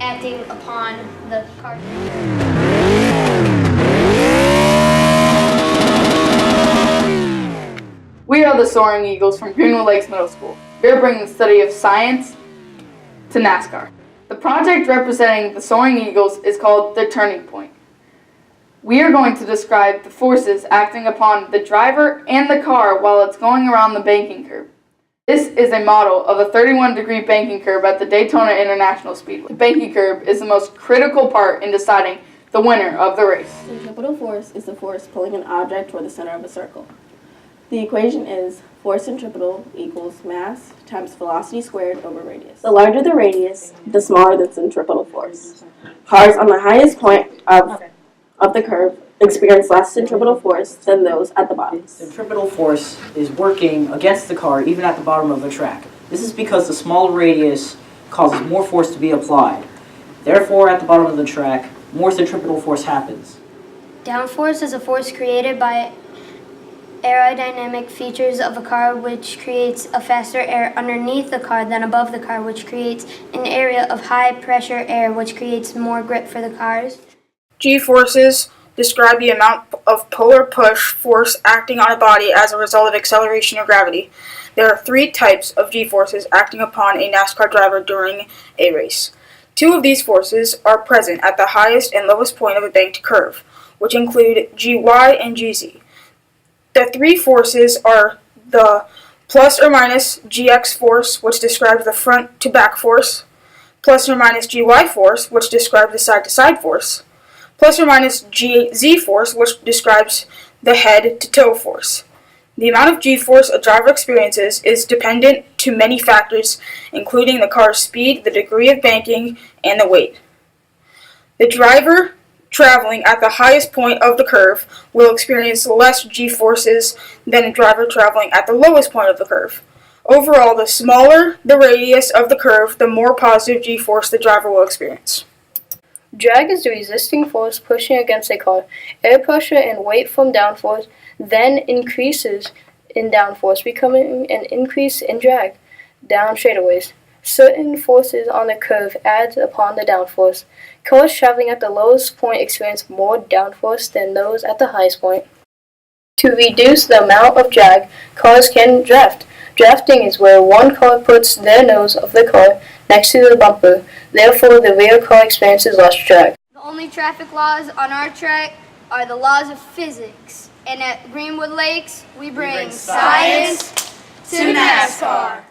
acting upon the car. We are the Soaring Eagles from Greenwood Lakes Middle School. We are bringing the study of science to NASCAR. The project representing the Soaring Eagles is called the Turning Point. We are going to describe the forces acting upon the driver and the car while it's going around the banking curve. This is a model of a 31-degree banking curve at the Daytona International Speedway. The banking curve is the most critical part in deciding the winner of the race. Centripetal force is the force pulling an object toward the center of a circle. The equation is force centripetal equals mass times velocity squared over radius. The larger the radius, the smaller the centripetal force. Cars on the highest point of the curve experience less centripetal force than those at the bottom. Centripetal force is working against the car even at the bottom of the track. This is because the smaller radius causes more force to be applied. Therefore, at the bottom of the track, more centripetal force happens. Downforce is a force created by aerodynamic features of a car, which creates a faster air underneath the car than above the car, which creates an area of high pressure air, which creates more grip for the cars. G-forces describe the amount of polar push force acting on a body as a result of acceleration or gravity. There are 3 types of G-forces acting upon a NASCAR driver during a race. 2 of these forces are present at the highest and lowest point of a banked curve, which include GY and GZ. The 3 forces are the plus or minus GX force, which describes the front to back force, plus or minus GY force, which describes the side to side force, plus or minus GZ force, which describes the head to toe force. The amount of G-force a driver experiences is dependent to many factors, including the car's speed, the degree of banking, and the weight. The driver traveling at the highest point of the curve will experience less G-forces than a driver traveling at the lowest point of the curve. Overall, the smaller the radius of the curve, the more positive G-force the driver will experience. Drag is the resisting force pushing against a car. Air pressure and weight from downforce then increases in downforce, becoming an increase in drag down straightaways. Certain forces on the curve add upon the downforce. Cars traveling at the lowest point experience more downforce than those at the highest point. To reduce the amount of drag, cars can draft. Drafting is where one car puts their nose of the car next to the bumper. Therefore, the rear car experiences less drag. The only traffic laws on our track are the laws of physics. And at Greenwood Lakes, we bring science to NASCAR.